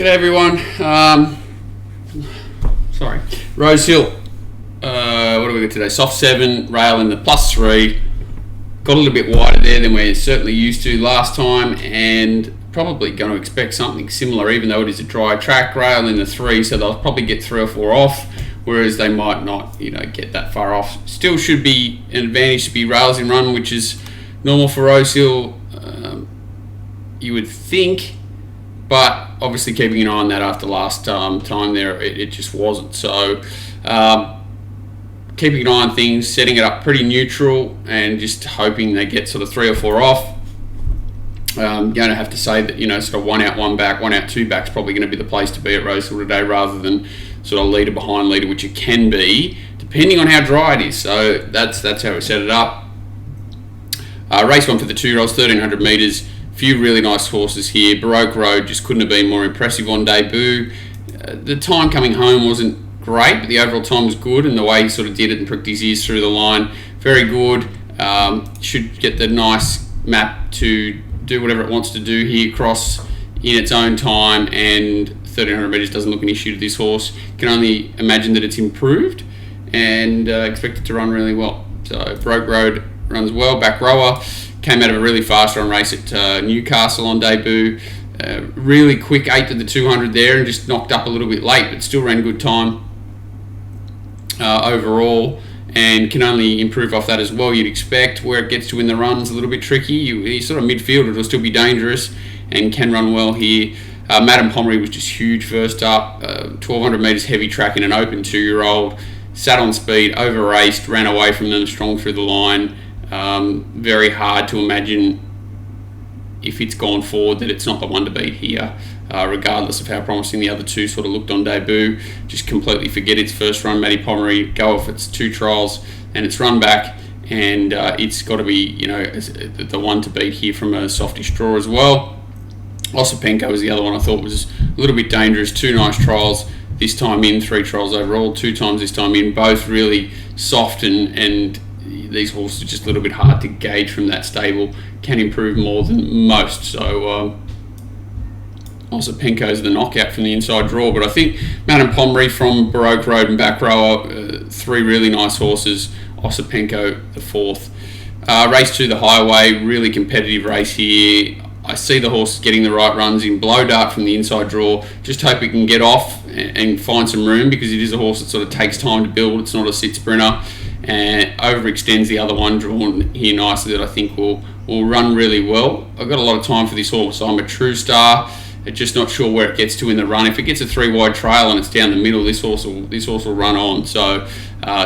G'day everyone. Rosehill. What do we got today? Soft 7, rail in the +3. Got a little bit wider there than we're certainly used to last time, and probably going to expect something similar, even though it is a dry track. Rail in the 3, so they'll probably get 3 or 4 off, whereas they might not, get that far off. Still should be an advantage to be rails in run, which is normal for Rosehill, you would think. But obviously keeping an eye on that after last time there, it just wasn't. So keeping an eye on things, setting it up pretty neutral, and just hoping they get sort of 3 or 4 off. Going to have to say that, sort of 1 out, 1 back, 1 out, 2 back's probably going to be the place to be at Rosehill today, rather than sort of leader behind leader, which it can be, depending on how dry it is. So that's how we set it up. Race 1 for the 2-year-olds, 1,300 metres. Few really nice horses here. Baroque Road just couldn't have been more impressive on debut. The time coming home wasn't great, but the overall time was good, and the way he sort of did it and pricked his ears through the line, very good. Should get the nice map to do whatever it wants to do here, cross in its own time, and 1,300 metres doesn't look an issue to this horse. Can only imagine that it's improved, and expect it to run really well. So Baroque Road runs well. Back rower. Came out of a really fast run race at Newcastle on debut. Really quick 8 to the 200 there, and just knocked up a little bit late, but still ran good time overall, and can only improve off that as well, you'd expect. Where it gets to in the runs, a little bit tricky. He's sort of midfield, it'll still be dangerous, and can run well here. Madame Pommery was just huge first up. 1,200 metres heavy track in an open 2-year-old. Sat on speed, over raced, ran away from them, strong through the line. Very hard to imagine, if it's gone forward, that it's not the one to beat here, regardless of how promising the other two sort of looked on debut. Just completely forget its first run, Maddie Pommery. Go off its 2 trials and its run back, and it's got to be the one to beat here from a softish draw as well. Osipenko was the other one I thought was a little bit dangerous. 2 nice trials this time in, 3 trials overall, 2 times this time in, both really soft, and these horses are just a little bit hard to gauge from that stable. Can improve more than most. So Osipenko's the knockout from the inside draw. But I think Madame Pommery from Baroque Road and back rower, 3 really nice horses. Osipenko the 4th. Race 2, the Highway, really competitive race here. I see the horse getting the right runs in. Blow Dart from the inside draw. Just hope it can get off and find some room, because it is a horse that sort of takes time to build. It's not a sit sprinter. And overextends the other one drawn here nicely, that I think will run really well. I've got a lot of time for this horse. I'm a True Star. Just not sure where it gets to in the run. If it gets a 3 wide trail and it's down the middle, this horse will run on. So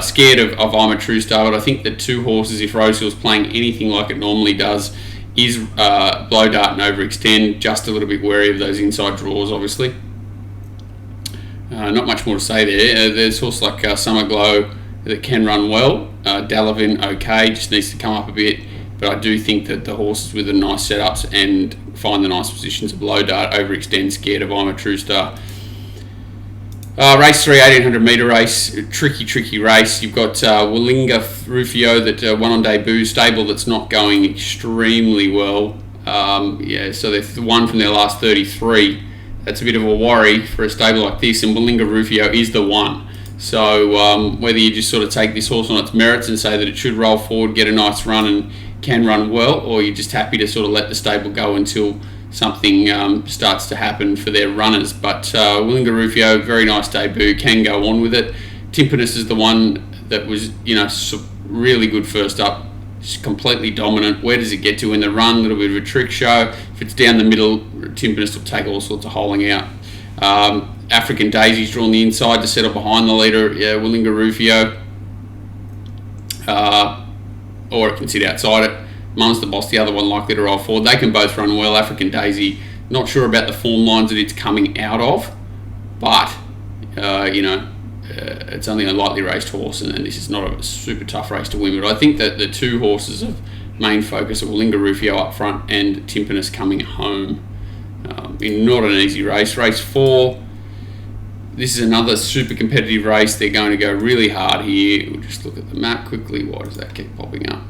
scared of I'm a True Star, but I think the 2 horses, if Rosehill's playing anything like it normally does, is Blow Dart and Overextend. Just a little bit wary of those inside draws, obviously. Not much more to say there. There's a horse like Summer Glow that can run well. Dalavin, okay, just needs to come up a bit, but I do think that the horses with the nice setups and find the nice positions of Blow Dart, Overextend, scared of I'm a True Star. Race 3, 1,800 metre race, tricky race. You've got Willinga Rufio that won on debut, stable that's not going extremely well. So they've won from their last 33. That's a bit of a worry for a stable like this, and Willinga Rufio is the one. So whether you just sort of take this horse on its merits and say that it should roll forward, get a nice run, and can run well, or you're just happy to sort of let the stable go until something starts to happen for their runners. But Willinga Rufio, very nice debut, can go on with it. Timpanus is the one that was, really good first up, just completely dominant. Where does it get to in the run? A little bit of a trick show. If it's down the middle, Timpanus will take all sorts of holing out. African Daisy's drawn the inside to settle behind the leader, Willinga Rufio. Or it can sit outside it. Mum's the Boss, the other one likely to roll forward. They can both run well. African Daisy, not sure about the form lines that it's coming out of, but, it's only a lightly raced horse, and this is not a super tough race to win. But I think that the 2 horses of main focus are Willinga Rufio up front and Timpanus coming home. In not an easy race. Race 4, this is another super competitive race. They're going to go really hard here. We'll just look at the map quickly. Why does that keep popping up?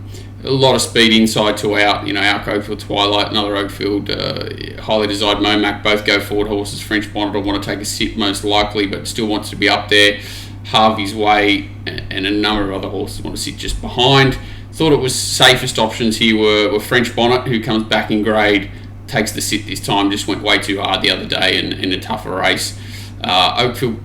a lot of speed inside to out. Our Oakfield Twilight, another Oakfield highly desired Momac, both go forward horses. French Bonnet will want to take a sit most likely, but still wants to be up there. Harvey's Way and a number of other horses want to sit just behind. Thought it was safest options here were French Bonnet, who comes back in grade, takes the sit this time, just went way too hard the other day in a tougher race. Oakfield,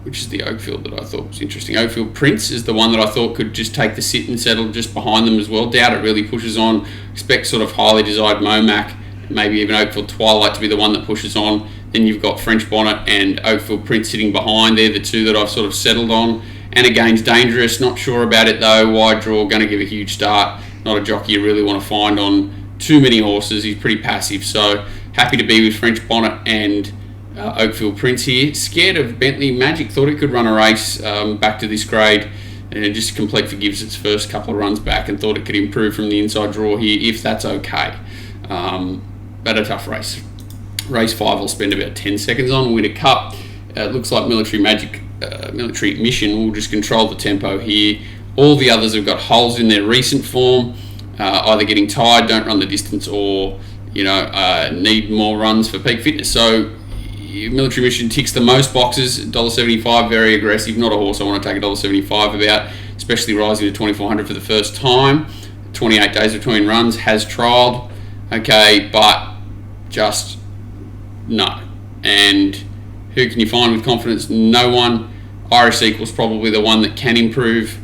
which is the Oakfield that I thought was interesting. Oakfield Prince is the one that I thought could just take the sit and settle just behind them as well. Doubt it really pushes on. Expect sort of highly desired Momac, maybe even Oakfield Twilight to be the one that pushes on. Then you've got French Bonnet and Oakfield Prince sitting behind. They're the two that I've sort of settled on. And again's Dangerous, not sure about it though. Wide draw, going to give a huge start. Not a jockey you really want to find on too many horses. He's pretty passive, so happy to be with French Bonnet and Oakfield Prince here. Scared of Bentley Magic, thought it could run a race back to this grade and just complete forgives its first couple of runs back, and thought it could improve from the inside draw here if that's okay. But a tough race. Race 5 will spend about 10 seconds on. Win a cup. It looks like Military Mission will just control the tempo here. All the others have got holes in their recent form, either getting tired, don't run the distance, or need more runs for peak fitness. So Military Mission ticks the most boxes. $1.75, very aggressive. Not a horse I want to take $1.75 about, especially rising to $2,400 for the first time. 28 days between runs, has trialled, okay, but just no. And who can you find with confidence? No one. Irish Equal's probably the one that can improve.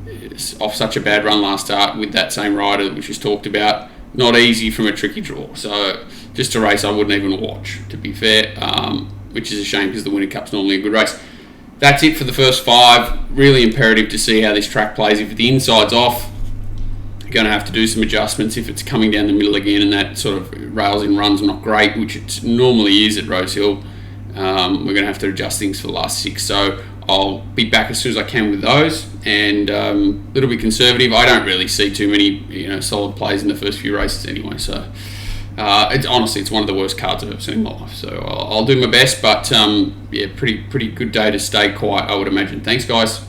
It's off such a bad run last start with that same rider which was talked about. Not easy from a tricky draw. So just a race I wouldn't even watch, to be fair, which is a shame because the Winter Cup's normally a good race. That's it for the first 5. Really imperative to see how this track plays. If the inside's off, you're going to have to do some adjustments. If it's coming down the middle again and that sort of rails in runs not great, which it normally is at Rosehill, we're going to have to adjust things for the last 6. So I'll be back as soon as I can with those, and a little bit conservative. I don't really see too many solid plays in the first few races anyway, so it's one of the worst cards I've ever seen in my life. So I'll do my best, but pretty good day to stay quiet, I would imagine. Thanks, guys.